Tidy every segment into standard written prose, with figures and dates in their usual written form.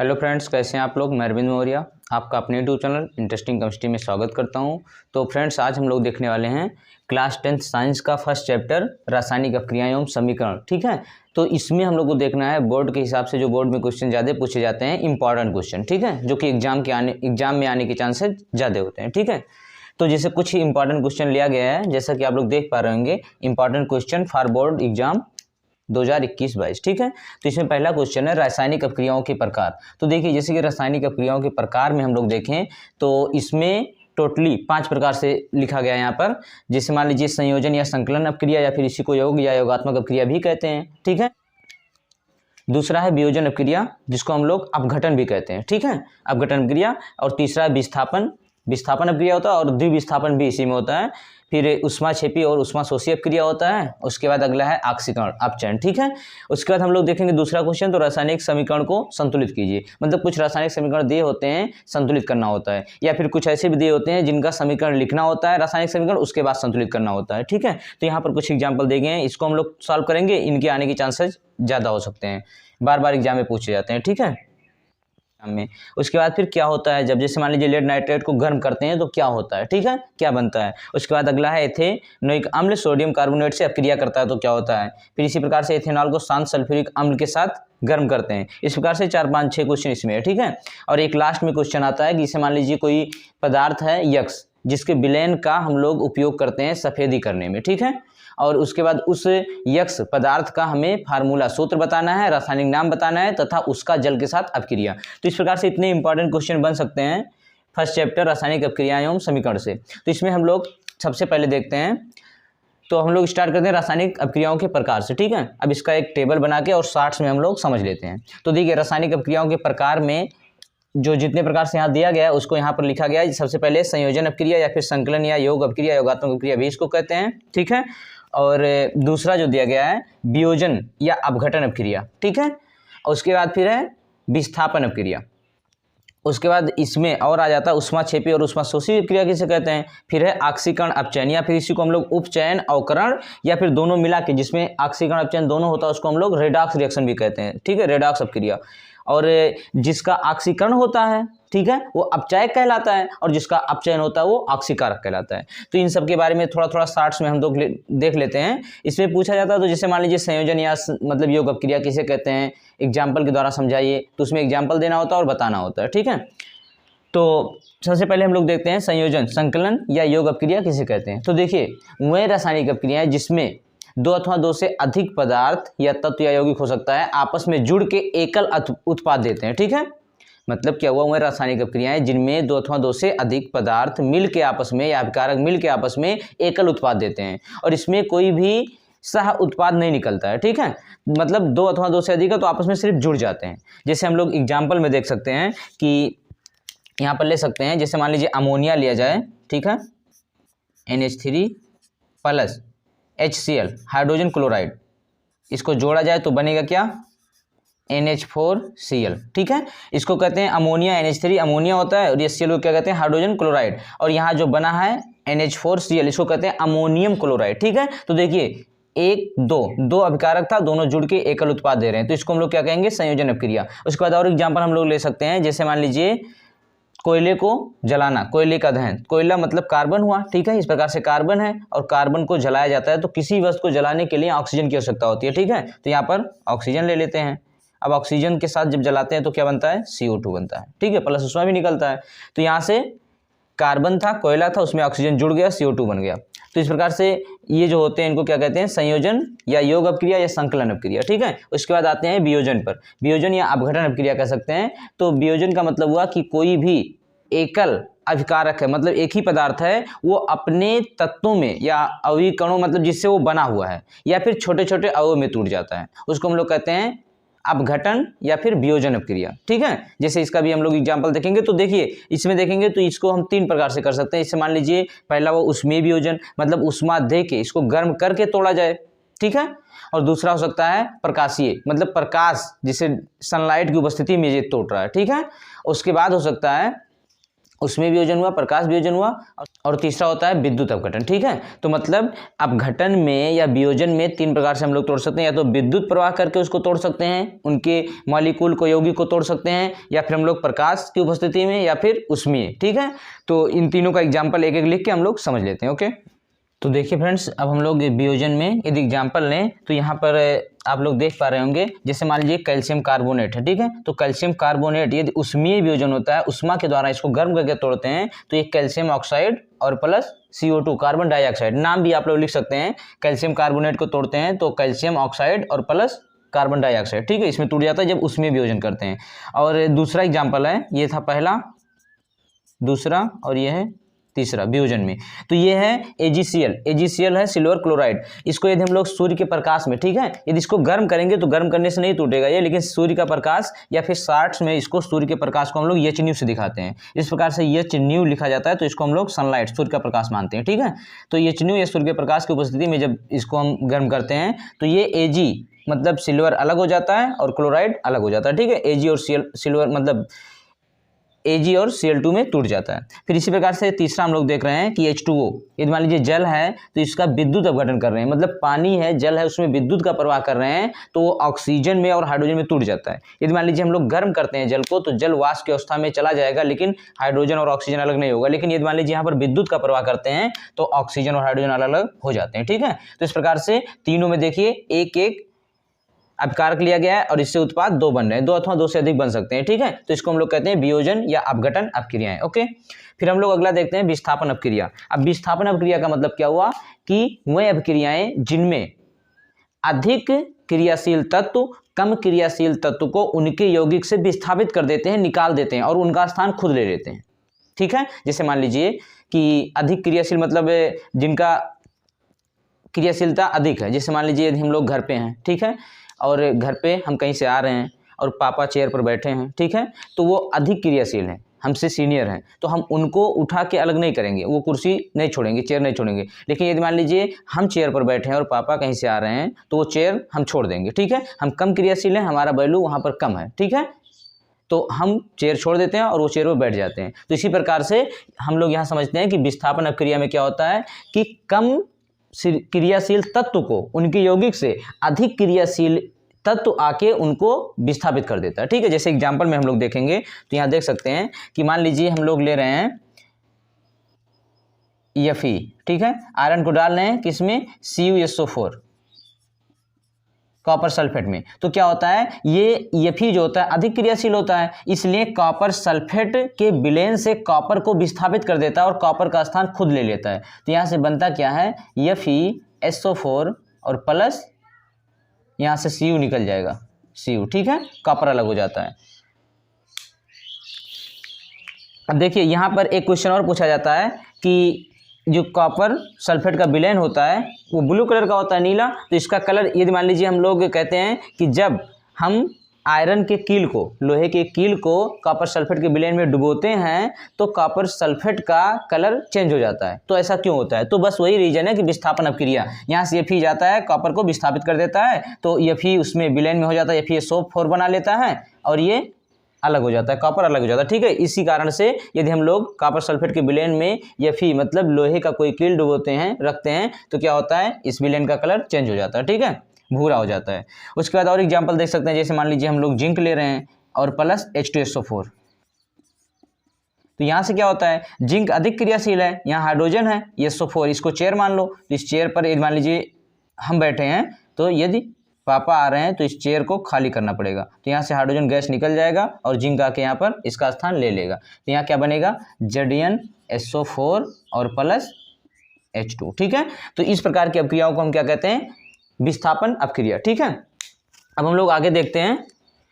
Hello friends, कैसे हैं आप लोग। मैं अरविंद मौर्य आपका अपने यूट्यूब चैनल इंटरेस्टिंग केमिस्ट्री में स्वागत करता हूं। तो फ्रेंड्स, आज हम लोग देखने वाले हैं क्लास 10th साइंस का फर्स्ट चैप्टर रासायनिक अपक्रियाएं एवं समीकरण। ठीक है, तो इसमें हम लोग को देखना है बोर्ड के हिसाब से जो बोर्ड में क्वेश्चन ज़्यादा पूछे जाते हैं, इंपॉर्टेंट क्वेश्चन। ठीक है, जो कि एग्जाम में आने के चांसेस ज़्यादा होते हैं। ठीक है, तो जैसे कुछ ही इंपॉर्टेंट क्वेश्चन लिया गया है, जैसा कि आप लोग देख पा रहे होंगे, important question for board exam 2021-22। ठीक है, तो इसमें पहला क्वेश्चन है रासायनिक अपक्रियाओं के प्रकार। तो देखिए, जैसे कि रासायनिक अपक्रियाओं के प्रकार में हम लोग देखें तो इसमें टोटली 5 प्रकार से लिखा गया है यहाँ पर। जैसे मान लीजिए संयोजन या संकलन अपक्रिया, या फिर इसी को योग या योगात्मक अपक्रिया भी कहते हैं। ठीक है, दूसरा है वियोजन अपक्रिया, जिसको हम लोग अपघटन भी कहते हैं। ठीक है, अपघटन अपक्रिया। और तीसरा है विस्थापन अपक्रिया होता है, और द्विविस्थापन भी इसी में होता है। फिर उष्माक्षेपी और उष्माशोषी अपक्रिया होता है। उसके बाद अगला है ऑक्सीकरण अपचयन। ठीक है, उसके बाद हम लोग देखेंगे दूसरा क्वेश्चन, तो रासायनिक समीकरण को संतुलित कीजिए। मतलब कुछ रासायनिक समीकरण दिए होते हैं, संतुलित करना होता है, या फिर कुछ ऐसे भी दिए होते हैं जिनका समीकरण लिखना होता है, रासायनिक समीकरण, उसके बाद संतुलित करना होता है। ठीक है, तो यहाँ पर कुछ एग्जाम्पल दिए गए हैं, इसको हम लोग सॉल्व करेंगे। इनके आने के चांसेस ज़्यादा हो सकते हैं, बार बार एग्जाम में पूछे जाते हैं। ठीक है, में उसके बाद फिर क्या होता है, जब जैसे मान लीजिए लेड नाइट्रेट को गर्म करते हैं तो क्या होता है। ठीक है, क्या बनता है। उसके बाद अगला है एथेनोइक अम्ल सोडियम कार्बोनेट से अपक्रिया करता है तो क्या होता है। फिर इसी प्रकार से एथेनॉल को शांत सल्फ्यूरिक अम्ल के साथ गर्म करते हैं। इस प्रकार से 4 5 6 क्वेश्चन इसमें है। ठीक है, और एक लास्ट में क्वेश्चन आता है कि जैसे मान लीजिए कोई पदार्थ है यक्स, जिसके विलयन का हम लोग उपयोग करते हैं सफेदी करने में। ठीक है, और उसके बाद उस यक्स पदार्थ का हमें फार्मूला सूत्र बताना है, रासायनिक नाम बताना है, तथा उसका जल के साथ अपक्रिया। तो इस प्रकार से इतने इंपॉर्टेंट क्वेश्चन बन सकते हैं फर्स्ट चैप्टर रासायनिक अपक्रियाएं एवं समीकरण से। तो इसमें हम लोग सबसे पहले देखते हैं, तो हम लोग स्टार्ट करते हैं रासायनिक अपक्रियाओं के प्रकार से। ठीक है, अब इसका एक टेबल बना के और शॉर्ट्स में हम लोग समझ लेते हैं। तो देखिए, रासायनिक अपक्रियाओं के प्रकार में जो जितने प्रकार से यहाँ दिया गया है उसको यहाँ पर लिखा गया है। सबसे पहले संयोजन अपक्रिया, या फिर संकलन या योग अपक्रिया, योगात्मक अपक्रिया भी इसको कहते हैं। ठीक है, और दूसरा जो दिया गया है वियोजन या अपघटन अपक्रिया। ठीक है, और उसके बाद फिर है विस्थापन अपक्रिया। उसके बाद इसमें और आ जाता है उष्माक्षेपी और उष्माशोषी अपक्रिया किसे कहते हैं। फिर है ऑक्सीकरण अपचयन, या फिर इसी को हम लोग उपचयन अवकरण, या फिर दोनों मिला के जिसमें ऑक्सीकरण अपचयन दोनों होता है उसको हम लोग रेडॉक्स रिएक्शन भी कहते हैं। ठीक है, रेडॉक्स अपक्रिया। और जिसका ऑक्सीकरण होता है, ठीक है, वो अपचायक कहलाता है, और जिसका अपचयन होता है वो ऑक्सीकारक कहलाता है। तो इन सब के बारे में थोड़ा थोड़ा शॉर्ट्स में हम लोग देख लेते हैं। इसमें पूछा जाता है, तो जैसे मान लीजिए संयोजन या मतलब योग अपक्रिया किसे कहते हैं, एग्जाम्पल के द्वारा समझाइए। तो उसमें एग्जाम्पल देना होता है और बताना होता है। ठीक है, तो सबसे पहले हम लोग देखते हैं संयोजन, संकलन या योग अपक्रिया किसे कहते हैं। तो देखिए, वह रासायनिक अपक्रियाएं जिसमें 2 अथवा 2 से अधिक पदार्थ या तत्व या यौगिक हो सकता है आपस में जुड़ के एकल उत्पाद देते हैं। ठीक है, मतलब क्या हुआ, वह रासायनिक अपक्रियाएं जिनमें 2 अथवा 2 से अधिक पदार्थ मिल के आपस में या अभिकारक मिल के आपस में एकल उत्पाद देते हैं, और इसमें कोई भी सह उत्पाद नहीं निकलता है। ठीक है, मतलब 2 अथवा 2 से अधिक है तो आपस में सिर्फ जुड़ जाते हैं। जैसे हम लोग एग्जाम्पल में देख सकते हैं कि यहाँ पर ले सकते हैं, जैसे मान लीजिए अमोनिया लिया जाए। ठीक है, NH3 plus HCl hydrogen chloride, इसको जोड़ा जाए तो बनेगा क्या, NH4Cl। ठीक है, इसको कहते हैं अमोनिया। NH3 अमोनिया होता है, और ये Cl को क्या कहते हैं, हाइड्रोजन क्लोराइड। और यहाँ जो बना है NH4Cl, इसको कहते हैं अमोनियम क्लोराइड। ठीक है, तो देखिए 1 2 अभिकारक था, दोनों जुड़ के एकल उत्पाद दे रहे हैं, तो इसको हम लोग क्या कहेंगे, संयोजन अपक्रिया। उसके बाद और एग्जाम्पल हम लोग ले सकते हैं, जैसे मान लीजिए कोयले को जलाना, कोयले का दहन। कोयला मतलब कार्बन हुआ। ठीक है, इस प्रकार से कार्बन है और कार्बन को जलाया जाता है, तो किसी वस्तु को जलाने के लिए ऑक्सीजन की आवश्यकता होती है। ठीक है, तो यहाँ पर ऑक्सीजन ले लेते हैं। अब ऑक्सीजन के साथ जब जलाते हैं तो क्या बनता है, CO2 बनता है। ठीक है, प्लस उसमें भी निकलता है। तो यहाँ से कार्बन था, कोयला था, उसमें ऑक्सीजन जुड़ गया, CO2 बन गया। तो इस प्रकार से ये जो होते हैं इनको क्या कहते हैं, संयोजन या योग अपक्रिया या संकलन अपक्रिया। ठीक है, उसके बाद आते हैं वियोजन पर। वियोजन या अपघटन अपक्रिया कह सकते हैं। तो वियोजन का मतलब हुआ कि कोई भी एकल अभिकारक है, मतलब एक ही पदार्थ है, वो अपने तत्वों में या अवयवीकरणों, मतलब जिससे वो बना हुआ है, या फिर छोटे छोटे अवयव में टूट जाता है, उसको हम लोग कहते हैं अपघटन या फिर वियोजन अपक्रिया। ठीक है, जैसे इसका भी हम लोग एग्जांपल देखेंगे। तो देखिए, इसमें देखेंगे तो इसको हम 3 प्रकार से कर सकते हैं। इससे मान लीजिए पहला वो उष्मीय वियोजन, मतलब उष्मा दे के इसको गर्म करके तोड़ा जाए। ठीक है, और दूसरा हो सकता है प्रकाशीय, मतलब प्रकाश जिसे सनलाइट की उपस्थिति में ये तोड़ रहा है। ठीक है, उसके बाद हो सकता है उसमें वियोजन हुआ, प्रकाश वियोजन हुआ, और तीसरा होता है विद्युत अपघटन। ठीक है, तो मतलब अपघटन में या वियोजन में 3 प्रकार से हम लोग तोड़ सकते हैं। या तो विद्युत प्रवाह करके उसको तोड़ सकते हैं, उनके मॉलिक्यूल को, यौगिक को तोड़ सकते हैं, या फिर हम लोग प्रकाश की उपस्थिति में, या फिर उसमें। ठीक है, तो इन तीनों का एग्जाम्पल एक एक लिख के हम लोग समझ लेते हैं। ओके, तो देखिए फ्रेंड्स, अब हम लोग वियोजन में यदि एग्जाम्पल लें तो यहाँ पर आप लोग देख पा रहे होंगे, जैसे मान लीजिए कैल्शियम कार्बोनेट है। ठीक है, तो कैल्शियम कार्बोनेट यदि उष्मीय वियोजन होता है, उष्मा के द्वारा इसको गर्म करके तोड़ते हैं, तो ये कैल्शियम ऑक्साइड और प्लस CO2 कार्बन डाइऑक्साइड, नाम भी आप लोग लिख सकते हैं। कैल्शियम कार्बोनेट को तोड़ते हैं तो कैल्शियम ऑक्साइड और प्लस कार्बन डाइऑक्साइड, ठीक है, इसमें टूट जाता है जब उष्मीय वियोजन करते हैं। और दूसरा एग्जाम्पल है, ये था पहला, दूसरा, और ये है तीसरा वियोजन में। तो ये है AgCl है सिल्वर क्लोराइड। इसको यदि हम लोग सूर्य के प्रकाश में, ठीक है, यदि इसको गर्म करेंगे तो गर्म करने से नहीं टूटेगा ये, लेकिन सूर्य का प्रकाश या फिर शॉर्ट्स में इसको सूर्य के प्रकाश को हम लोग HNU से दिखाते हैं। इस प्रकार से HNU लिखा जाता है, तो इसको हम लोग सनलाइट, सूर्य का प्रकाश मानते हैं। ठीक है, तो HNU या सूर्य के प्रकाश की उपस्थिति में जब इसको हम गर्म करते हैं तो ये Ag मतलब सिल्वर अलग हो जाता है और क्लोराइड अलग हो जाता है। ठीक है, Ag और सिल्वर मतलब Ag और Cl2 में टूट जाता है। फिर इसी प्रकार से तीसरा हम लोग देख रहे हैं कि H2O, यदि मान लीजिए जल है तो इसका विद्युत अपघटन कर रहे हैं, मतलब पानी है, जल है, उसमें विद्युत का प्रवाह कर रहे हैं, तो वो ऑक्सीजन में और हाइड्रोजन में टूट जाता है। यदि मान लीजिए हम लोग गर्म करते हैं जल को, तो जल वाष्प की अवस्था में चला जाएगा, लेकिन हाइड्रोजन और ऑक्सीजन अलग नहीं होगा। लेकिन यदि मान लीजिए यहाँ पर विद्युत का प्रवाह करते हैं तो ऑक्सीजन और हाइड्रोजन अलग अलग हो जाते हैं। ठीक है, तो इस प्रकार से तीनों में देखिए एक एक अपकारक लिया गया है और इससे उत्पाद 2 बन रहे हैं, 2 अथवा 2 से अधिक बन सकते हैं। ठीक है, तो इसको हम लोग कहते हैं वियोजन या अपघटन अपक्रियाएं। ओके, फिर हम लोग अगला देखते हैं विस्थापन अपक्रिया। अब विस्थापन अपक्रिया का मतलब क्या हुआ कि वह अपक्रियाएं जिनमें अधिक क्रियाशील तत्व कम क्रियाशील तत्व को उनके यौगिक से विस्थापित कर देते हैं, निकाल देते हैं और उनका स्थान खुद ले लेते हैं। ठीक है, जैसे मान लीजिए कि अधिक क्रियाशील मतलब जिनका क्रियाशीलता अधिक है। जैसे मान लीजिए यदि हम लोग घर पे हैं, ठीक है, और घर पे हम कहीं से आ रहे हैं और पापा चेयर पर बैठे हैं, ठीक है, तो वो अधिक क्रियाशील हैं, हमसे सीनियर हैं, तो हम उनको उठा के अलग नहीं करेंगे, वो कुर्सी नहीं छोड़ेंगे, चेयर नहीं छोड़ेंगे। लेकिन यदि मान लीजिए हम चेयर पर बैठे हैं और पापा कहीं से आ रहे हैं, तो वो चेयर हम छोड़ देंगे। ठीक है, हम कम क्रियाशील हैं, हमारा वैल्यू वहाँ पर कम है। ठीक है, तो हम चेयर छोड़ देते हैं और वो चेयर पर बैठ जाते हैं। तो इसी प्रकार से हम लोग यहाँ समझते हैं कि विस्थापन अपक्रिया में क्या होता है कि कम क्रियाशील तत्व को उनके यौगिक से अधिक क्रियाशील तत्व आके उनको विस्थापित कर देता है। ठीक है, जैसे एग्जांपल में हम लोग देखेंगे तो यहाँ देख सकते हैं कि मान लीजिए हम लोग ले रहे हैं Fe, ठीक है, आयरन को डाल रहे हैं किसमें, CuSO4 कॉपर सल्फेट में, तो क्या होता है ये Fe जो होता है अधिक क्रियाशील होता है, इसलिए कॉपर सल्फेट के विलयन से कॉपर को विस्थापित कर देता है और कॉपर का स्थान खुद ले लेता है। तो यहाँ से बनता क्या है, FeSO4 और प्लस यहाँ से Cu निकल जाएगा, Cu, ठीक है, कॉपर अलग हो जाता है। अब देखिए यहाँ पर एक क्वेश्चन और पूछा जाता है कि जो कॉपर सल्फेट का विलयन होता है वो ब्लू कलर का होता है, नीला, तो इसका कलर यदि मान लीजिए हम लोग कहते हैं कि जब हम आयरन के कील को, लोहे के कील को कॉपर सल्फेट के विलयन में डुबोते हैं तो कॉपर सल्फेट का कलर चेंज हो जाता है। तो ऐसा क्यों होता है, तो बस वही रीजन है कि विस्थापन अपक्रिया, यहाँ से Fe जाता है, कॉपर को विस्थापित कर देता है, तो Fe उसमें विलयन में हो जाता है, FeSO4 बना लेता है और ये अलग हो जाता है, कॉपर अलग हो जाता है। ठीक है, इसी कारण से यदि हम लोग कॉपर सल्फेट के विलयन में Fe मतलब लोहे का कोई कील डुबोते हैं, रखते हैं, तो क्या होता है, इस विलयन का कलर चेंज हो जाता है। ठीक है, भूरा हो जाता है। उसके बाद और एग्जांपल देख सकते हैं, जैसे मान लीजिए हम लोग जिंक ले रहे हैं और प्लस H2SO4, तो यहाँ से क्या होता है, जिंक अधिक क्रियाशील है, यहाँ हाइड्रोजन है, SO4, इसको चेयर मान लो, तो इस चेयर पर मान लीजिए हम बैठे हैं, तो यदि पापा आ रहे हैं तो इस चेयर को खाली करना पड़ेगा, तो यहाँ से हाइड्रोजन गैस निकल जाएगा और जिंक आके यहाँ पर इसका स्थान ले लेगा। तो यहाँ क्या बनेगा, ZnSO4 और प्लस H2। ठीक है, तो इस प्रकार की अपक्रियाओं को हम क्या कहते हैं, विस्थापन अपक्रिया। ठीक है, अब हम लोग आगे देखते हैं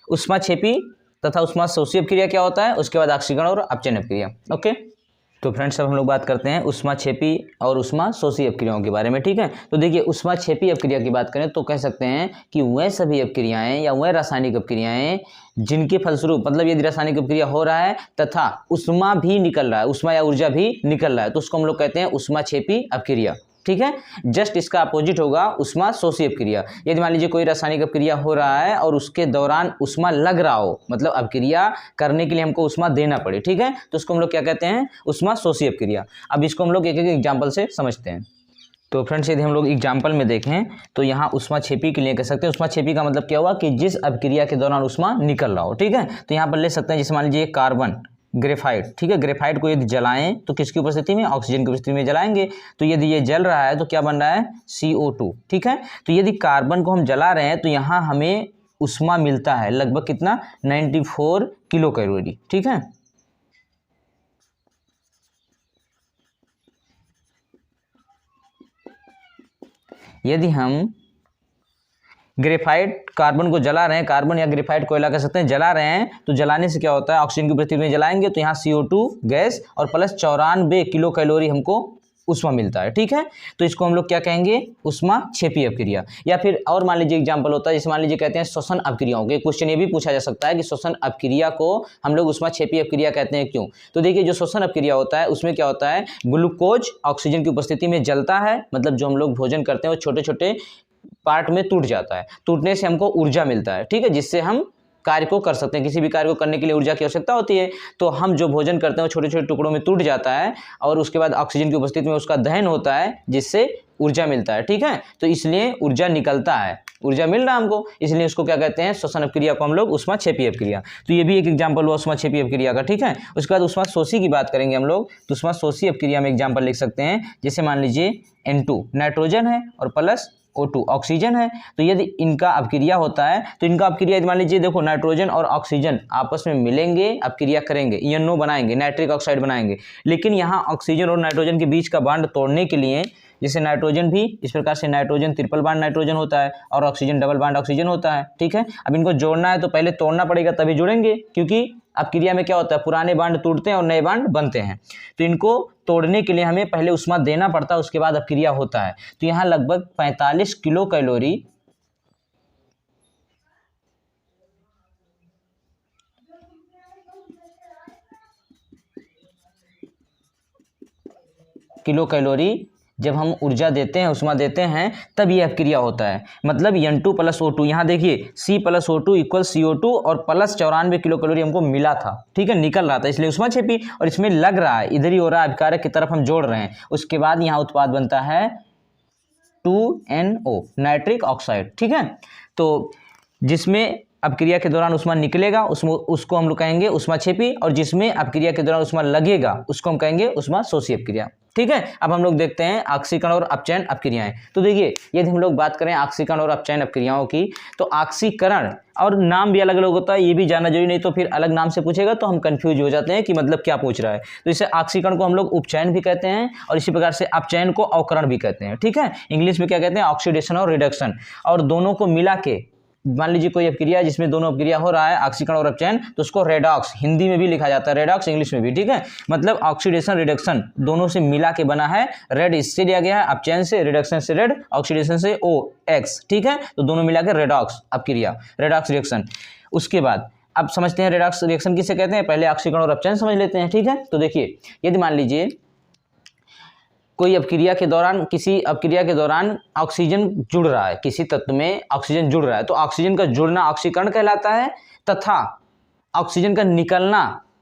ऊष्माक्षेपी तथा ऊष्माशोषी अपक्रिया क्या होता है, उसके बाद ऑक्सीकरण और अपचयन अपक्रिया। ओके, तो फ्रेंड्स अब हम लोग बात करते हैं ऊष्माक्षेपी और ऊष्माशोषी अपक्रियाओं के बारे में। ठीक है, तो देखिए ऊष्माक्षेपी अपक्रिया की बात करें तो कह सकते हैं कि वह सभी अपक्रियाएं या वह रासायनिक अपक्रियाएं जिनके फलस्वरूप, मतलब यदि रासायनिक अपक्रिया हो रहा है तथा ऊष्मा भी निकल रहा है, ऊष्मा या ऊर्जा भी निकल रहा है, तो उसको हम लोग कहते हैं ऊष्माक्षेपी अपक्रिया। ठीक है। जस्ट इसका अपोजिट होगा उष्मा शोषी अपक्रिया। यदि मान लीजिए कोई रासायनिक अपक्रिया हो रहा है और उसके दौरान उष्मा लग रहा हो, मतलब अपक्रिया करने के लिए हमको उष्मा देना पड़े, ठीक है, तो उसको हम लोग क्या कहते हैं, उष्मा शोषी अपक्रिया। अब इसको हम लोग एक एक एग्जाम्पल से समझते हैं। तो फ्रेंड्स यदि हम लोग एग्जाम्पल में देखें तो यहाँ उष्माक्षेपी के लिए कह सकते हैं। उष्माक्षेपी का मतलब क्या हुआ कि जिस अपक्रिया के दौरान उष्मा निकल रहा हो, ठीक है। तो यहाँ पर ले सकते हैं, जैसे मान लीजिए कार्बन ग्रेफाइट, ठीक है, ग्रेफाइट को यदि जलाएं तो किसकी उपस्थिति में, ऑक्सीजन की उपस्थिति में जलाएंगे। तो यदि ये जल रहा है तो क्या बन रहा है, CO2, ठीक है। तो यदि कार्बन को हम जला रहे हैं तो यहाँ हमें उष्मा मिलता है लगभग कितना, 94 किलो कैलोरी, ठीक है। यदि हम ग्रेफाइट कार्बन को जला रहे हैं, कार्बन या ग्रेफाइट कोयला कह सकते हैं, जला रहे हैं, तो जलाने से क्या होता है, ऑक्सीजन की उपस्थिति में जलाएंगे तो यहाँ CO2 गैस और प्लस 94 किलो कैलोरी हमको उष्मा मिलता है, ठीक है। तो इसको हम लोग क्या कहेंगे, उष्माक्षेपी अपक्रिया। या फिर और मान लीजिए एग्जाम्पल होता है, जैसे मान लीजिए कहते हैं श्वसन अपक्रियाओं के, क्वेश्चन ये भी पूछा जा सकता है कि श्वसन अपक्रिया को हम लोग उष्माक्षेपी अपक्रिया कहते हैं क्यों। तो देखिए जो श्वसन अपक्रिया होता है उसमें क्या होता है, ग्लूकोज ऑक्सीजन की उपस्थिति में जलता है, मतलब जो हम लोग भोजन करते हैं वो छोटे छोटे पार्ट में टूट जाता है, टूटने से हमको ऊर्जा मिलता है, ठीक है, जिससे हम कार्य को कर सकते हैं। किसी भी कार्य को करने के लिए ऊर्जा की आवश्यकता होती है, तो हम जो भोजन करते हैं वो छोटे छोटे टुकड़ों में टूट जाता है और उसके बाद ऑक्सीजन की उपस्थिति में उसका दहन होता है जिससे ऊर्जा मिलता है, ठीक है। तो इसलिए ऊर्जा निकलता है, ऊर्जा मिल रहा है हमको, इसलिए उसको क्या कहते हैं, श्वसन अपक्रिया को हम लोग उष्माक्षेपी अपक्रिया। तो ये भी एक एग्जाम्पल हुआ उष्माक्षेपी अपक्रिया का, ठीक है। उसके बाद उष्माशोषी की बात करेंगे हम लोग, तो उष्माशोषी अपक्रिया में एग्जाम्पल लिख सकते हैं, जैसे मान लीजिए N2 नाइट्रोजन है और प्लस O2 ऑक्सीजन है। तो यदि इनका अपक्रिया होता है तो इनका अपक्रिया मान लीजिए देखो, नाइट्रोजन और ऑक्सीजन आपस में मिलेंगे, अपक्रिया करेंगे, NO बनाएंगे, नाइट्रिक ऑक्साइड बनाएंगे। लेकिन यहाँ ऑक्सीजन और नाइट्रोजन के बीच का बॉन्ड तोड़ने के लिए, जैसे नाइट्रोजन भी इस प्रकार से नाइट्रोजन ट्रिपल बॉन्ड नाइट्रोजन होता है और ऑक्सीजन डबल बॉन्ड ऑक्सीजन होता है, ठीक है। अब इनको जोड़ना है तो पहले तोड़ना पड़ेगा तभी जुड़ेंगे, क्योंकि अपक्रिया में क्या होता है, पुराने बांड टूटते हैं और नए बांड बनते हैं। तो इनको तोड़ने के लिए हमें पहले उष्मा देना पड़ता है, उसके बाद अपक्रिया होता है। तो यहाँ लगभग 45 किलो कैलोरी जब हम ऊर्जा देते हैं, उष्मा देते हैं, तब ये अपक्रिया होता है। मतलब N2 प्लस O2, यहाँ देखिए C plus O2 equal CO2 और प्लस 94 किलो कैलोरी हमको मिला था, ठीक है, निकल रहा था, इसलिए उष्माक्षेपी। और इसमें लग रहा है, इधर ही हो रहा है, अभिकारक की तरफ हम जोड़ रहे हैं। उसके बाद यहाँ उत्पाद बनता है 2NO नाइट्रिक ऑक्साइड, ठीक है। तो जिसमें अपक्रिया के दौरान उष्मा निकलेगा उसको हम लोग कहेंगे उष्माक्षेपी, और जिसमें अपक्रिया के दौरान उष्मा लगेगा उसको हम कहेंगे उष्माशोषी अपक्रिया, ठीक है। अब हम लोग देखते हैं ऑक्सीकरण और अपचयन अपक्रियाएं। तो देखिए यदि हम लोग बात करें ऑक्सीकरण और अपचयन अपक्रियाओं की, तो ऑक्सीकरण, और नाम भी अलग अलग होता है, ये भी जानना जरूरी, नहीं तो फिर अलग नाम से पूछेगा तो हम कंफ्यूज हो जाते हैं कि मतलब क्या पूछ रहा है। तो इसे ऑक्सीकरण को हम लोग उपचयन भी कहते हैं और इसी प्रकार से अपचयन को अवकरण भी कहते हैं, ठीक है। इंग्लिश में क्या कहते हैं, ऑक्सीडेशन और रिडक्शन। और दोनों को मिला के मान लीजिए कोई अपक्रिया जिसमें दोनों अपक्रिया हो रहा है, ऑक्सीकरण और अपचयन, तो उसको रेडॉक्स हिंदी में भी लिखा जाता है, रेडॉक्स इंग्लिश में भी, ठीक है। मतलब ऑक्सीडेशन रिडक्शन दोनों से मिला के बना है। रेड इससे लिया गया है अपचयन से, रिडक्शन से रेड, ऑक्सीडेशन से OX, ठीक है। तो दोनों मिला के रेडॉक्स अपक्रिया, रेडॉक्स रिएक्शन। उसके बाद अब समझते हैं रेडॉक्स रिएक्शन किसे कहते हैं, पहले ऑक्सीकरण और अपचयन समझ लेते हैं, ठीक है। तो देखिए यदि मान लीजिए कोई अपक्रिया के दौरान, किसी अपक्रिया के दौरान ऑक्सीजन जुड़ रहा है, किसी तत्व में ऑक्सीजन जुड़ रहा है, तो ऑक्सीजन का जुड़ना ऑक्सीकरण कहलाता है तथा ऑक्सीजन का निकलना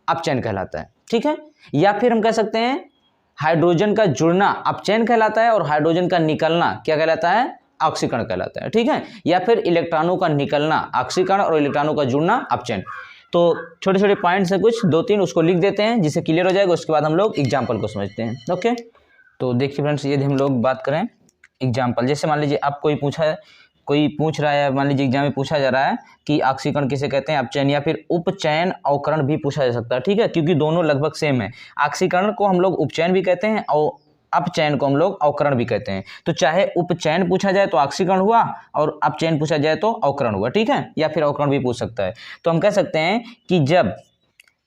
अपचयन कहलाता है, ठीक है। या फिर हम कह सकते हैं हाइड्रोजन का जुड़ना अपचयन कहलाता है और हाइड्रोजन का निकलना क्या कहलाता है, ऑक्सीकरण कहलाता है, ठीक है। या फिर इलेक्ट्रॉनों का निकलना ऑक्सीकरण और इलेक्ट्रॉनों का जुड़ना अपचयन। तो छोटे छोटे पॉइंट्स हैं कुछ 2-3, उसको लिख देते हैं जिससे क्लियर हो जाएगा। उसके बाद हम लोग एग्जाम्पल को समझते हैं, ओके। तो देखिए फ्रेंड्स, यदि हम लोग बात करें एग्जाम्पल, जैसे मान लीजिए आप कोई पूछ रहा है, मान लीजिए एग्जाम में पूछा जा रहा है कि ऑक्सीकरण किसे कहते हैं, अपचयन या फिर उपचयन अवकरण भी पूछा जा सकता है, ठीक है, क्योंकि दोनों लगभग सेम है। ऑक्सीकरण को हम लोग उपचयन भी कहते हैं और अपचयन को हम लोग अवकरण भी कहते हैं। तो चाहे उपचयन पूछा जाए तो ऑक्सीकरण हुआ और अपचयन पूछा जाए तो अवकरण हुआ, ठीक है, या फिर अवकरण भी पूछ सकता है। तो हम कह सकते हैं कि जब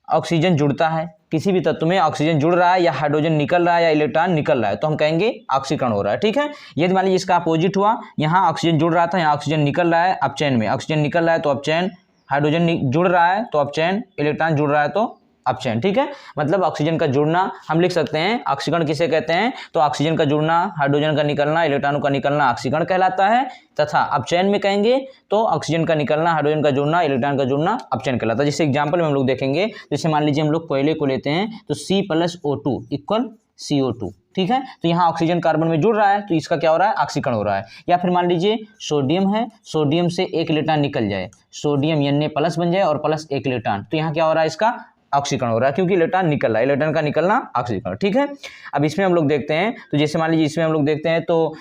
ऑक्सीजन जुड़ता है, किसी भी तत्व में ऑक्सीजन जुड़ रहा है या हाइड्रोजन निकल रहा है या इलेक्ट्रॉन निकल रहा है, तो हम कहेंगे ऑक्सीकरण हो रहा है, ठीक है। यदि मान लीजिए इसका अपोजिट हुआ, यहाँ ऑक्सीजन जुड़ रहा था, यहाँ ऑक्सीजन निकल रहा है, अपचयन में ऑक्सीजन निकल रहा है तो अपचयन, हाइड्रोजन जुड़ रहा है तो अपचयन, इलेक्ट्रॉन जुड़ रहा है तो अपचयन, ठीक है। मतलब ऑक्सीजन का जुड़ना हम लिख सकते हैं, ऑक्सीकरण किसे कहते हैं, तो ऑक्सीजन का जुड़ना, हाइड्रोजन का निकलना, इलेक्ट्रॉनों का निकलना ऑक्सीकरण कहलाता है, तथा अपचयन में कहेंगे तो ऑक्सीजन का निकलना, हाइड्रोजन का जुड़ना, इलेक्ट्रॉन का जुड़ना अपचयन कहलाता है। जैसे एग्जाम्पल में हम लोग देखेंगे, जैसे मान लीजिए हम लोग कोयले को लेते हैं तो C+O2 इक्वल CO2, ठीक है। तो यहाँ ऑक्सीजन कार्बन में जुड़ रहा है तो इसका क्या हो रहा है, ऑक्सीकरण हो रहा है। या फिर मान लीजिए सोडियम है, सोडियम से एक इलेक्ट्रॉन निकल जाए, सोडियम Na+ बन जाए और प्लस एक इलेक्ट्रॉन, तो यहाँ क्या हो रहा है, इसका ऑक्सीकरण हो रहा है, क्योंकि इलेक्ट्रॉन निकल रहा है, इलेक्ट्रॉन का निकलना ऑक्सीकरण, ठीक है। अब इसमें हम लोग देखते हैं, तो जैसे मान लीजिए इसमें हम लोग देखते हैं तो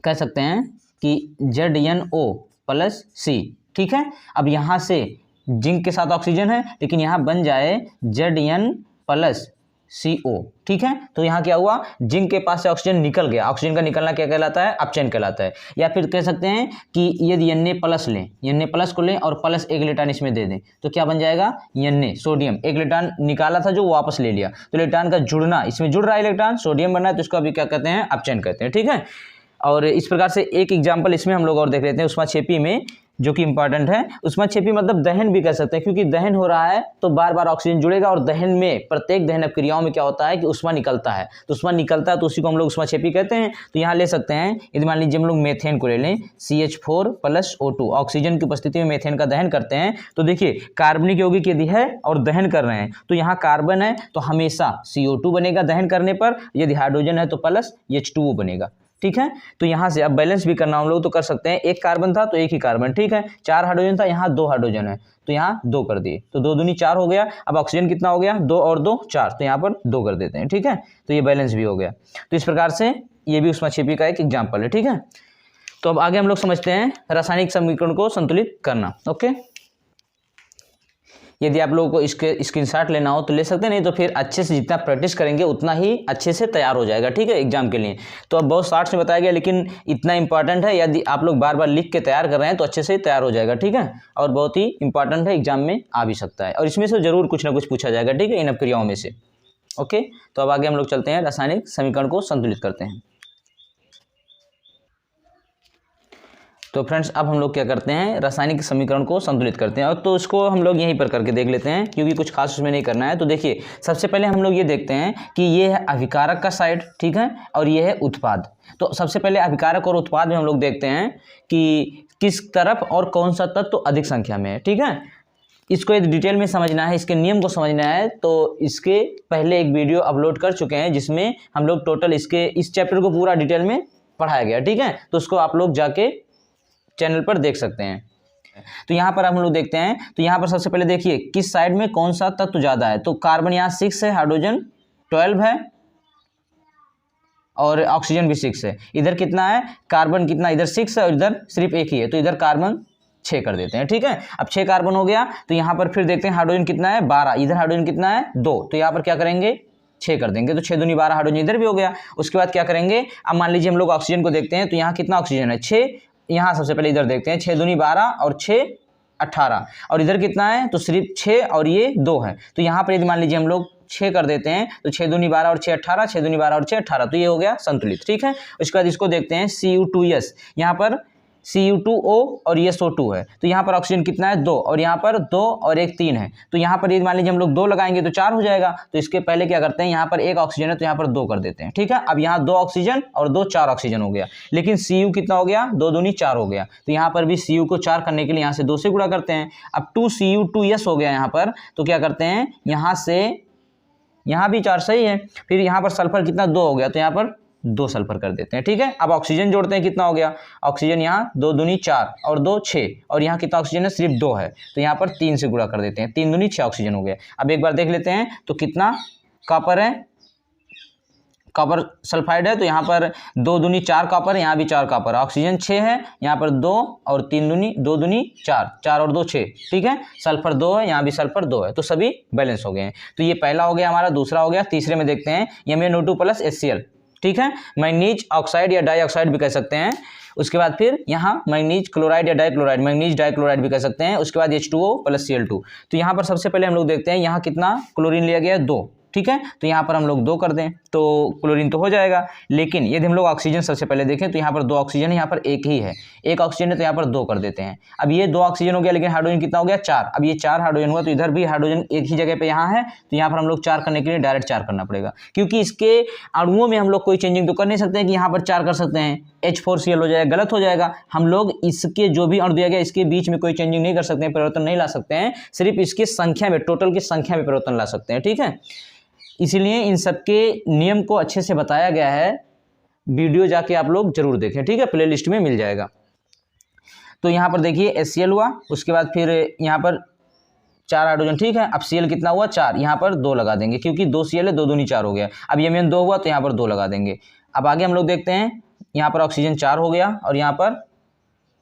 कह सकते हैं कि ZnO+C, ठीक है। अब यहाँ से जिंक के साथ ऑक्सीजन है, लेकिन यहाँ बन जाए Zn+CO, ठीक है। तो यहाँ क्या हुआ, जिंक के पास से ऑक्सीजन निकल गया, ऑक्सीजन का निकलना क्या कहलाता है, अपचयन कहलाता है। या फिर कह सकते हैं कि यदि Na+ लें, Na+ को लें और प्लस एक इलेक्ट्रॉन इसमें दे दें, तो क्या बन जाएगा, Na, सोडियम, एक इलेक्ट्रॉन निकाला था जो वापस ले लिया, तो इलेक्ट्रॉन का जुड़ना, इसमें जुड़ रहा है इलेक्ट्रॉन, सोडियम बन रहा है, तो इसको अभी क्या कहते हैं, अपचयन कहते हैं, ठीक है। और इस प्रकार से एक एग्जाम्पल इसमें हम लोग और देख लेते हैं उष्माक्षेपी में, जो कि इंपॉर्टेंट है। उष्माक्षेपी मतलब दहन भी कह सकते हैं, क्योंकि दहन हो रहा है तो बार बार ऑक्सीजन जुड़ेगा, और दहन में प्रत्येक दहन क्रियाओं में क्या होता है कि उष्मा निकलता है, तो उष्मा निकलता है तो उसी को हम लोग उष्माक्षेपी कहते हैं। तो यहाँ ले सकते हैं, यदि मान लीजिए हम लोग मेथेन को ले लें, CH4+O2, ऑक्सीजन की उपस्थिति में मेथेन का दहन करते हैं, तो देखिए कार्बनिक यौगिक यदि है और दहन कर रहे हैं तो यहाँ कार्बन है तो हमेशा CO2 बनेगा दहन करने पर, यदि हाइड्रोजन है तो प्लस H2O बनेगा, ठीक है। तो यहाँ से अब बैलेंस भी करना हम लोग तो कर सकते हैं, एक कार्बन था तो एक ही कार्बन, ठीक है। 4 हाइड्रोजन था, यहाँ 2 हाइड्रोजन है तो यहाँ 2 कर दिए, तो 2 दूनी 4 हो गया। अब ऑक्सीजन कितना हो गया, 2 और 2 4, तो यहाँ पर 2 कर देते हैं, ठीक है। तो ये बैलेंस भी हो गया। तो इस प्रकार से ये भी उष्माक्षेपी का एक एग्जाम्पल है, ठीक है। तो अब आगे हम लोग समझते हैं रासायनिक समीकरण को संतुलित करना, ओके। यदि आप लोगों को इसके स्क्रीनशॉट लेना हो तो ले सकते हैं, नहीं तो फिर अच्छे से जितना प्रैक्टिस करेंगे उतना ही अच्छे से तैयार हो जाएगा, ठीक है, एग्जाम के लिए। तो अब बहुत शॉर्ट्स में बताया गया, लेकिन इतना इंपॉर्टेंट है, यदि आप लोग बार बार लिख के तैयार कर रहे हैं तो अच्छे से तैयार हो जाएगा, ठीक है। और बहुत ही इंपॉर्टेंट है, एग्जाम में आ भी सकता है, और इसमें से जरूर कुछ ना कुछ पूछा जाएगा, ठीक है, इन अपक्रियाओं में से, ओके। तो अब आगे हम लोग चलते हैं, रासायनिक समीकरण को संतुलित करते हैं। तो फ्रेंड्स अब हम लोग क्या करते हैं, रासायनिक समीकरण को संतुलित करते हैं, और तो इसको हम लोग यहीं पर करके देख लेते हैं, क्योंकि कुछ खास उसमें नहीं करना है। तो देखिए सबसे पहले हम लोग ये देखते हैं कि ये है अभिकारक का साइड, ठीक है, और ये है उत्पाद। तो सबसे पहले अभिकारक और उत्पाद में हम लोग देखते हैं कि किस तरफ और कौन सा तत्व तो अधिक संख्या में है, ठीक है। इसको यदि डिटेल में समझना है, इसके नियम को समझना है, तो इसके पहले एक वीडियो अपलोड कर चुके हैं जिसमें हम लोग टोटल इस चैप्टर को पूरा डिटेल में पढ़ाया गया, ठीक है। तो उसको आप लोग जाके चैनल पर देख सकते हैं। तो यहाँ पर हम लोग देखते हैं, तो यहाँ पर सबसे पहले देखिए किस साइड में कौन सा तत्व ज्यादा है। तो कार्बन यहाँ 6 है, हाइड्रोजन 12 है, और ऑक्सीजन भी 6 है। इधर कितना है, कार्बन कितना, इधर 6 है और इधर सिर्फ एक ही है, तो इधर कार्बन 6 कर देते हैं, ठीक है। अब 6 कार्बन हो गया, तो यहाँ पर फिर देखते हैं हाइड्रोजन कितना है, 12, इधर हाइड्रोजन कितना है, 2, तो यहाँ पर क्या करेंगे 6 कर देंगे, तो 6 दूनी 12, हाइड्रोजन इधर भी हो गया। उसके बाद क्या करेंगे, अब मान लीजिए हम लोग ऑक्सीजन को देखते हैं, तो यहाँ कितना ऑक्सीजन है, 6, यहाँ सबसे पहले इधर देखते हैं, 6 दूनी 12 और 6 18, और इधर कितना है, तो सिर्फ 6 और ये 2 है। तो यहाँ पर यदि मान लीजिए हम लोग 6 कर देते हैं, तो 6 दूनी 12 और 6 18, 6 दूनी 12 और 6 18, तो ये हो गया संतुलित, ठीक है। उसके बाद इसको देखते हैं Cu2S, यहाँ पर Cu2O और ये SO2 है, तो यहाँ पर ऑक्सीजन कितना है, 2, और यहाँ पर 2 और एक 3 है। तो यहाँ पर यदि मान लीजिए हम लोग 2 लगाएंगे तो 4 हो जाएगा, तो इसके पहले क्या करते हैं, यहाँ पर एक ऑक्सीजन है तो यहाँ पर 2 कर देते हैं, ठीक है। अब यहाँ 2 ऑक्सीजन और 2 4 ऑक्सीजन हो गया, लेकिन Cu कितना हो गया, 2 दूनी 4 हो गया, तो यहाँ पर भी Cu को 4 करने के लिए यहाँ से 2 से गुणा करते हैं। अब 2Cu2S हो गया यहाँ पर, तो क्या करते हैं, यहाँ से यहाँ भी 4 सही है, फिर यहाँ पर सल्फर कितना 2 हो गया, तो यहाँ पर 2 सल्फर कर देते हैं, ठीक है। अब ऑक्सीजन जोड़ते हैं, कितना हो गया, ऑक्सीजन यहाँ 2 दूनी 4 और 2 6, और यहाँ कितना ऑक्सीजन है, सिर्फ 2 है, तो यहाँ पर 3 से गुणा कर देते हैं, 3 दूनी 6 ऑक्सीजन हो गया। अब एक बार देख लेते हैं, तो कितना कॉपर है, कॉपर सल्फाइड है, तो यहाँ पर 2 दूनी 4 कॉपर, यहाँ भी 4 कॉपर, ऑक्सीजन 6 है, यहाँ पर 2 और 3 दूनी 2 दूनी 4, 4 और 2 6, ठीक है। सल्फर 2 है, यहाँ भी सल्फर 2 है, तो सभी बैलेंस हो गए हैं। तो ये पहला हो गया हमारा, दूसरा हो गया, तीसरे में देखते हैं MnO2 + HCl, ठीक है, मैग्नीज ऑक्साइड या डाइऑक्साइड भी कह सकते हैं। उसके बाद फिर यहाँ मैग्नीज क्लोराइड या डाइक्लोराइड, मैग्नीज डाइक्लोराइड भी कह सकते हैं। उसके बाद H2O + Cl2। तो यहाँ पर सबसे पहले हम लोग देखते हैं, यहाँ कितना क्लोरीन लिया गया है, 2, ठीक है। तो यहाँ पर हम लोग 2 कर दें तो क्लोरीन तो हो जाएगा, लेकिन यदि हम लोग ऑक्सीजन सबसे पहले देखें तो यहाँ पर 2 ऑक्सीजन है, यहाँ पर एक ही है, एक ऑक्सीजन है तो यहाँ पर 2 कर देते हैं। अब ये 2 ऑक्सीजन हो गया, लेकिन हाइड्रोजन कितना हो गया 4। अब ये 4 हाइड्रोजन हुआ तो इधर भी हाइड्रोजन एक ही जगह पे यहाँ है, तो यहाँ पर हम लोग 4 करने के लिए डायरेक्ट 4 करना पड़ेगा, क्योंकि इसके अणुओं में हम लोग कोई चेंजिंग तो कर नहीं सकते हैं कि यहाँ पर 4 कर सकते हैं, H4Cl हो जाएगा, गलत हो जाएगा। हम लोग इसके जो भी अणु दिया गया इसके बीच में कोई चेंजिंग नहीं कर सकते हैं, परिवर्तन नहीं ला सकते हैं, सिर्फ इसकी संख्या में, टोटल की संख्या में परिवर्तन ला सकते हैं, ठीक है। इसीलिए इन सबके नियम को अच्छे से बताया गया है, वीडियो जाके आप लोग जरूर देखें, ठीक है, प्ले लिस्ट में मिल जाएगा। तो यहाँ पर देखिए HCl हुआ, उसके बाद फिर यहाँ पर 4 हाइड्रोजन, ठीक है। अब Cl कितना हुआ 4, यहाँ पर 2 लगा देंगे, क्योंकि 2 Cl है, 2 दूनी 4 हो गया। अब Mn 2 हुआ तो यहाँ पर 2 लगा देंगे। अब आगे हम लोग देखते हैं, यहाँ पर ऑक्सीजन 4 हो गया और यहाँ पर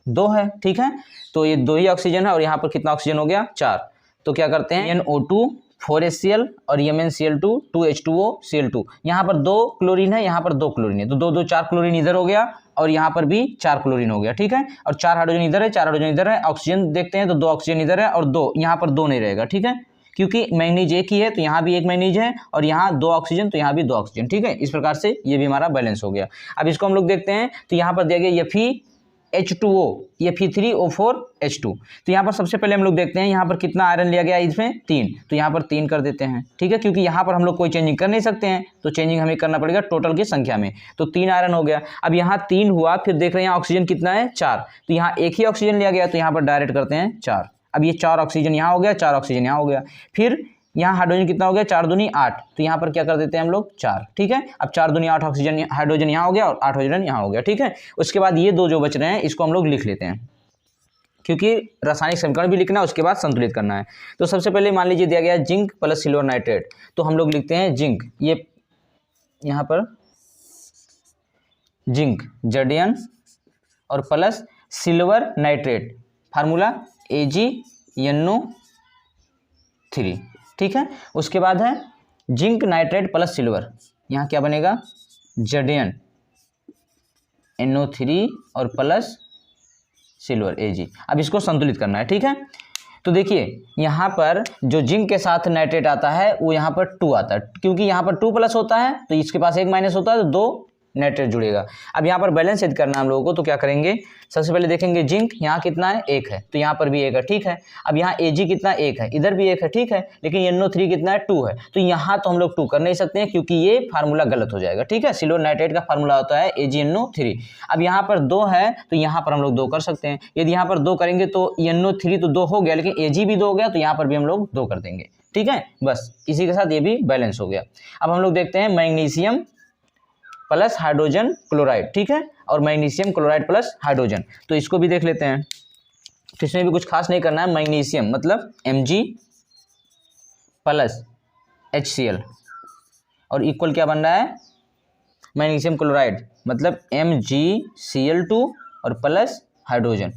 2 है, ठीक है। तो ये 2 ही ऑक्सीजन है और यहाँ पर कितना ऑक्सीजन हो गया 4। तो क्या करते हैं, NO2 4HCl और MnCl2 2H2O Cl2, यहाँ पर 2 क्लोरीन है, यहाँ पर 2 क्लोरीन है, तो 2 2 4 क्लोरीन इधर हो गया और यहाँ पर भी 4 क्लोरीन हो गया, ठीक है। और 4 हाइड्रोजन इधर है, 4 हाइड्रोजन इधर है। ऑक्सीजन देखते हैं तो 2 ऑक्सीजन इधर है और 2 यहाँ पर 2 नहीं रहेगा, ठीक है, क्योंकि मैंगनीज एक ही है तो यहाँ भी एक मैंगनीज है और यहाँ 2 ऑक्सीजन तो यहाँ भी 2 ऑक्सीजन, ठीक है। इस प्रकार से ये भी हमारा बैलेंस हो गया। अब इसको हम लोग देखते हैं तो यहाँ पर दिया गया Fe-H2O, ये Fe3O4H2। तो यहाँ पर सबसे पहले हम लोग देखते हैं यहाँ पर कितना आयरन लिया गया, इसमें 3, तो यहाँ पर 3 कर देते हैं, ठीक है, क्योंकि यहाँ पर हम लोग कोई चेंजिंग कर नहीं सकते हैं, तो चेंजिंग हमें करना पड़ेगा टोटल की संख्या में। तो 3 आयरन हो गया। अब यहाँ 3 हुआ, फिर देख रहे हैं यहाँ ऑक्सीजन कितना है 4, तो यहाँ एक ही ऑक्सीजन लिया गया तो यहाँ पर डायरेक्ट करते हैं 4। अब ये 4 ऑक्सीजन यहाँ हो गया, 4 ऑक्सीजन यहाँ हो गया। फिर यहाँ हाइड्रोजन कितना हो गया 4 दूनी 8, तो यहाँ पर क्या कर देते हैं हम लोग 4, ठीक है। अब 4 दूनी 8 ऑक्सीजन हाइड्रोजन यहाँ हो गया और 8 हाइड्रोजन यहाँ हो गया, ठीक है। उसके बाद ये 2 जो बच रहे हैं इसको हम लोग लिख लेते हैं, क्योंकि रासायनिक समीकरण भी लिखना है, उसके बाद संतुलित करना है। तो सबसे पहले मान लीजिए दिया गया जिंक प्लस सिल्वर नाइट्रेट, तो हम लोग लिखते हैं जिंक, ये यहाँ पर जिंक Zn और plus silver nitrate, formula AgNO3, ठीक है। उसके बाद है जिंक नाइट्रेट प्लस सिल्वर, यहाँ क्या बनेगा ZnNO3 और प्लस सिल्वर Ag। अब इसको संतुलित करना है, ठीक है। तो देखिए यहाँ पर जो जिंक के साथ नाइट्रेट आता है वो यहाँ पर 2 आता है, क्योंकि यहाँ पर 2 प्लस होता है तो इसके पास 1 माइनस होता है तो 2 नाइट्रेट जुड़ेगा। अब यहाँ पर बैलेंस यदि करना हम लोगों को तो क्या करेंगे, सबसे पहले देखेंगे जिंक यहाँ कितना है 1 है, तो यहाँ पर भी 1 है, ठीक है। अब यहाँ Ag कितना 1 है, इधर भी 1 है, ठीक है, लेकिन NO3 कितना है 2 है, तो यहाँ तो हम लोग 2 कर नहीं सकते हैं क्योंकि ये फार्मूला गलत हो जाएगा, ठीक है। सिल्वर नाइट्रेट का फार्मूला होता है AgNO3। अब यहाँ पर 2 है तो यहाँ पर हम लोग 2 कर सकते हैं। यदि यहाँ पर 2 करेंगे तो NO3 तो 2 हो गया, लेकिन Ag भी 2 हो गया, तो यहाँ पर भी हम लोग 2 कर देंगे, ठीक है। बस इसी के साथ ये भी बैलेंस हो गया। अब हम लोग देखते हैं मैग्नीशियम प्लस हाइड्रोजन क्लोराइड, ठीक है, और मैग्नीशियम क्लोराइड प्लस हाइड्रोजन, तो इसको भी देख लेते हैं। तो इसमें भी कुछ खास नहीं करना है, मैग्नीशियम मतलब Mg प्लस HCl और इक्वल क्या बन रहा है मैग्नीशियम क्लोराइड मतलब MgCl2 और प्लस हाइड्रोजन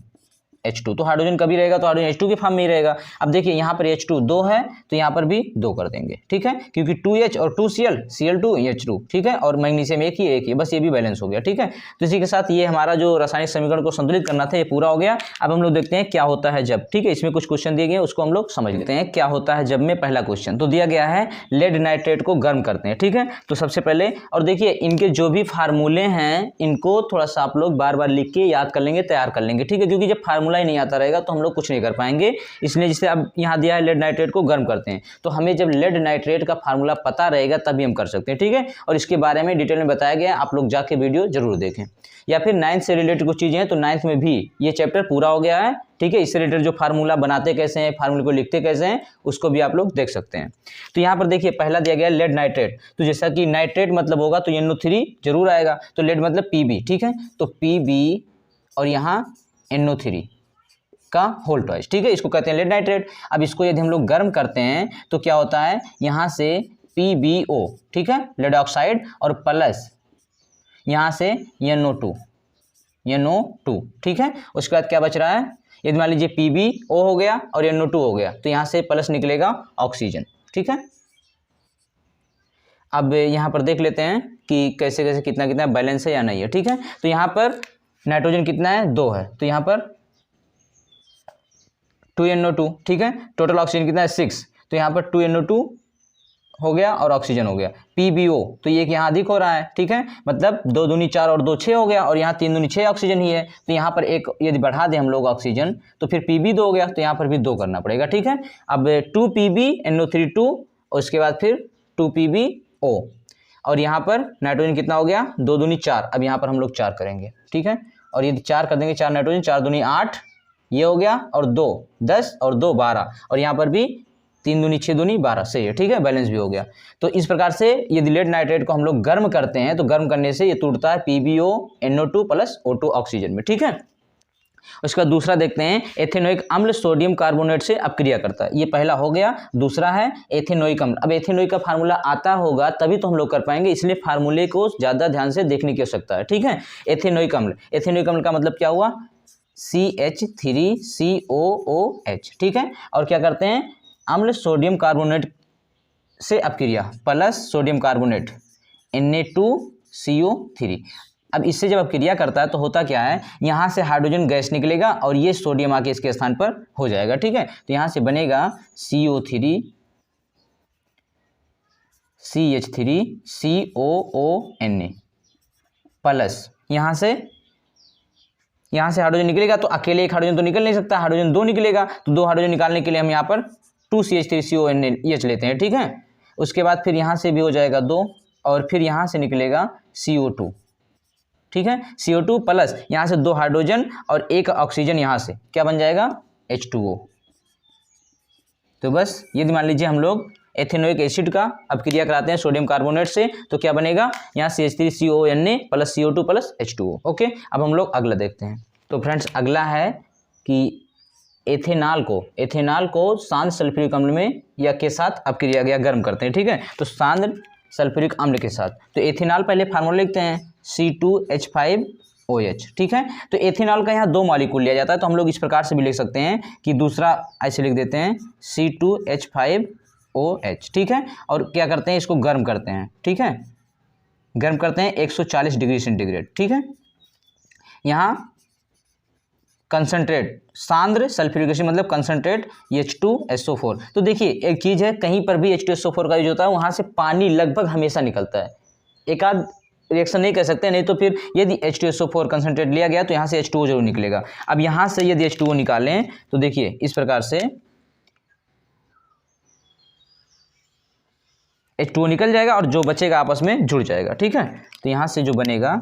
H2। तो हाइड्रोजन कभी रहेगा तो हाइड्रोजन H2 के फॉर्म में ही रहेगा। अब देखिए यहाँ पर H2 2 है तो यहाँ पर भी 2 कर देंगे, ठीक है, क्योंकि 2H और 2Cl Cl2 H2, ठीक है, और मैग्नीशियम एक ही, बस ये भी बैलेंस हो गया, ठीक है। तो इसी के साथ ये हमारा जो रासायनिक समीकरण को संतुलित करना था ये पूरा हो गया। अब हम लोग देखते हैं क्या होता है जब, ठीक है, इसमें कुछ क्वेश्चन दिए गए उसको हम लोग समझ लेते हैं। क्या होता है जब में पहला क्वेश्चन तो दिया गया है लेड नाइट्रेट को गर्म करते हैं, ठीक है। तो सबसे पहले और देखिए इनके जो भी फार्मूले हैं इनको थोड़ा सा आप लोग बार बार लिख के याद कर लेंगे, तैयार कर लेंगे, ठीक है, क्योंकि जब फार्मूला ही नहीं आता रहेगा तो हम लोग कुछ नहीं कर पाएंगे। इसलिए जैसे अब यहाँ दिया है लेड नाइट्रेट को गर्म करते हैं, तो हमें जब लेड नाइट्रेट का फार्मूला पता रहेगा तभी हम कर सकते हैं, ठीक है। और इसके बारे में डिटेल में बताया गया, आप लोग जाके वीडियो जरूर देखें। या फिर 9th से रिलेटेड कुछ चीज़ें हैं तो 9th में भी ये चैप्टर पूरा हो गया है, ठीक है। इससे रिलेटेड जो फार्मूला बनाते कैसे हैं, फार्मूले को लिखते कैसे हैं, उसको भी आप लोग देख सकते हैं। तो यहाँ पर देखिए पहला दिया गया है लेड नाइट्रेट, तो जैसा कि नाइट्रेट मतलब होगा तो NO3 जरूर आएगा, तो लेड मतलब Pb, ठीक है, तो Pb और यहाँ NO3 का होल ट्वाइस, ठीक है, इसको कहते हैं लेड नाइट्रेट। अब इसको यदि हम लोग गर्म करते हैं तो क्या होता है, यहाँ से PbO, ठीक है, लेड ऑक्साइड, और प्लस यहाँ से NO2, ठीक है। उसके बाद क्या बच रहा है, यदि मान लीजिए PbO हो गया और NO2 हो गया तो यहाँ से प्लस निकलेगा ऑक्सीजन, ठीक है। अब यहाँ पर देख लेते हैं कि कैसे कैसे कितना कितना बैलेंस है या नहीं है, ठीक है। तो यहाँ पर नाइट्रोजन कितना है 2 है, तो यहाँ पर 2NO2, ठीक है। टोटल ऑक्सीजन कितना है 6, तो यहाँ पर 2NO2 हो गया और ऑक्सीजन हो गया, PbO, तो ये यहाँ अधिक हो रहा है, ठीक है, मतलब 2 दूनी 4 और 2 6 हो गया, और यहाँ 3 दूनी 6 ऑक्सीजन ही है, तो यहाँ पर एक यदि बढ़ा दें हम लोग ऑक्सीजन तो फिर Pb 2 हो गया, तो यहाँ पर भी 2 करना पड़ेगा, ठीक है। अब 2PbNO3 2, और उसके बाद फिर 2PbO, और यहाँ पर नाइट्रोजन कितना हो गया, 2 दूनी 4, अब यहाँ पर हम लोग 4 करेंगे, ठीक है, और यदि 4 कर देंगे, 4 नाइट्रोजन, 4 दूनी 8, ये हो गया, और 2 10 और 2 12, और यहाँ पर भी 3 दूनी 6 दूनी 12, सही है, ठीक है, बैलेंस भी हो गया। तो इस प्रकार से यदि लेड नाइट्रेट को हम लोग गर्म करते हैं तो गर्म करने से ये टूटता है PbO NO2 plus O2 oxygen में, ठीक है। उसका दूसरा देखते हैं, एथेनोइक अम्ल सोडियम कार्बोनेट से अपक्रिया करता है, ये पहला हो गया। दूसरा है एथेनोइक अम्ल। अब एथेनोइक का फार्मूला आता होगा तभी तो हम लोग कर पाएंगे, इसलिए फार्मूले को ज़्यादा ध्यान से देखने की आवश्यकता है, ठीक है। एथेनोइक अम्ल, एथेनोइक अम्ल का मतलब क्या हुआ, CH3COOH, ठीक है, और क्या करते हैं, अम्ल सोडियम कार्बोनेट से अपक्रिया प्लस सोडियम कार्बोनेट Na2CO3। अब इससे जब अपक्रिया करता है तो होता क्या है, यहाँ से हाइड्रोजन गैस निकलेगा और ये सोडियम आके इसके स्थान पर हो जाएगा, ठीक है। तो यहाँ से बनेगा CO3 CH3COONA प्लस यहाँ से हाइड्रोजन निकलेगा, तो अकेले एक हाइड्रोजन तो निकल नहीं सकता, हाइड्रोजन 2 निकलेगा, तो 2 हाइड्रोजन निकालने के लिए हम यहाँ पर 2CH3CONH लेते हैं, ठीक है। उसके बाद फिर यहाँ से भी हो जाएगा 2, और फिर यहाँ से निकलेगा CO2, ठीक है, CO2 प्लस यहाँ से 2 हाइड्रोजन और 1 ऑक्सीजन, यहाँ से क्या बन जाएगा, H2O। तो बस यदि मान लीजिए हम लोग एथेनोइक एसिड का अपक्रिया कराते हैं सोडियम कार्बोनेट से, तो क्या बनेगा, यहाँ CH3CONA plus CO2 plus H2O। Okay, अब हम लोग अगला देखते हैं। तो फ्रेंड्स अगला है कि एथेनॉल को सांद्र सल्फ्यूरिक अम्ल में या के साथ अपक्रिया या गर्म करते हैं, ठीक है। तो सांद्र सल्फ्यूरिक अम्ल के साथ, तो एथेनॉल पहले फार्मूला लिखते हैं C2H5OH, ठीक है। तो एथेनॉल का यहाँ 2 मॉलिक्यूल लिया जाता है, तो हम लोग इस प्रकार से भी लिख सकते हैं कि दूसरा ऐसे लिख देते हैं C2H5OH, ठीक है। और क्या करते हैं, इसको गर्म करते हैं, ठीक है, गर्म करते हैं 140 डिग्री सेंटीग्रेड, ठीक है। यहाँ कंसंट्रेट सांद्र सल्फ्यूरिक एसिड मतलब कंसंट्रेट H2SO4। तो देखिए एक चीज़ है, कहीं पर भी H2SO4 का यूज होता है वहाँ से पानी लगभग हमेशा निकलता है, एक आध रिएक्शन नहीं कर सकते, नहीं तो फिर यदि H2SO4 कंसंट्रेट लिया गया तो यहाँ से H2O जरूर निकलेगा। अब यहाँ से यदि H2O निकालें तो देखिए इस प्रकार से H2O निकल जाएगा और जो बचेगा आपस में जुड़ जाएगा, ठीक है। तो यहाँ से जो बनेगा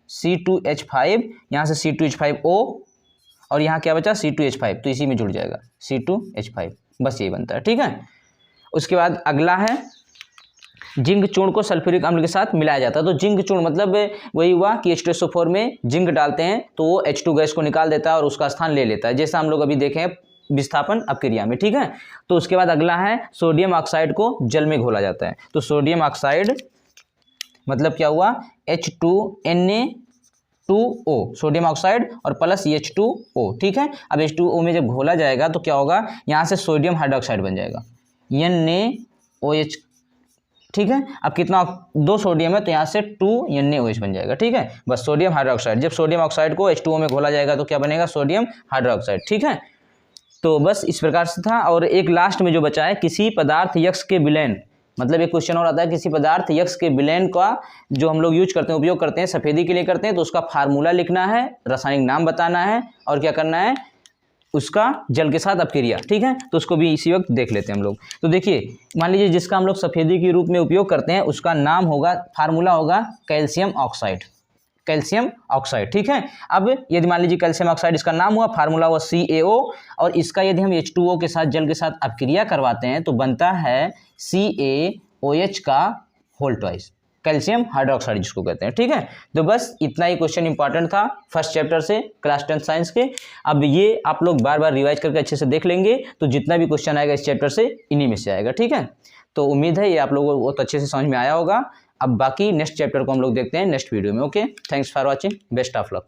C2H5, यहाँ से C2H5O, और यहाँ क्या बचा C2H5, तो इसी में जुड़ जाएगा C2H5, बस यही बनता है, ठीक है। उसके बाद अगला है जिंक चूर्ण को सल्फ्यूरिक अम्ल के साथ मिलाया जाता है। तो जिंक चूर्ण मतलब वही हुआ कि H2SO4 में जिंक डालते हैं तो वो H2 गैस को निकाल देता है और उसका स्थान ले लेता है, जैसा हम लोग अभी देखें विस्थापन अपक्रिया में, ठीक है। तो उसके बाद अगला है सोडियम ऑक्साइड को जल में घोला जाता है। तो सोडियम ऑक्साइड मतलब क्या हुआ, H2Na2O सोडियम ऑक्साइड और प्लस H2O, ठीक है। अब H2O में जब घोला जाएगा तो क्या होगा, यहाँ से सोडियम हाइड्रोक्साइड बन जाएगा NaOH, ठीक है। अब कितना 2 सोडियम है तो यहाँ से 2 NaOH बन जाएगा, ठीक है। बस सोडियम हाइड्रोक्साइड, जब सोडियम ऑक्साइड को H2O में घोला जाएगा तो क्या बनेगा, सोडियम हाइड्रोक्साइड, ठीक है। तो बस इस प्रकार से था। और एक लास्ट में जो बचा है, किसी पदार्थ यक्ष के विलयन, मतलब एक क्वेश्चन और आता है, किसी पदार्थ यक्ष के विलयन का जो हम लोग यूज करते हैं, उपयोग करते हैं, सफेदी के लिए करते हैं, तो उसका फार्मूला लिखना है, रासायनिक नाम बताना है और क्या करना है, उसका जल के साथ अपक्रिया, ठीक है। तो उसको भी इसी वक्त देख लेते हैं हम लोग। तो देखिए मान लीजिए जिसका हम लोग सफेदी के रूप में उपयोग करते हैं उसका नाम होगा, फार्मूला होगा कैल्शियम ऑक्साइड, कैल्शियम ऑक्साइड, ठीक है। अब यदि मान लीजिए कैल्शियम ऑक्साइड इसका नाम हुआ, फार्मूला हुआ CaO, और इसका यदि हम H2O के साथ जल के साथ अपक्रिया करवाते हैं तो बनता है CaOH का होल ट्वाइस, कैल्शियम हाइड्रोक्साइड जिसको कहते हैं, ठीक है। तो बस इतना ही क्वेश्चन इंपॉर्टेंट था फर्स्ट चैप्टर से क्लास 10 साइंस के। अब ये आप लोग बार बार रिवाइज करके अच्छे से देख लेंगे तो जितना भी क्वेश्चन आएगा इस चैप्टर से इन्हीं में से आएगा, ठीक है। तो उम्मीद है ये आप लोगों को बहुत अच्छे से समझ में आया होगा। अब बाकी नेक्स्ट चैप्टर को हम लोग देखते हैं नेक्स्ट वीडियो में। Okay, thanks for watching, best of luck.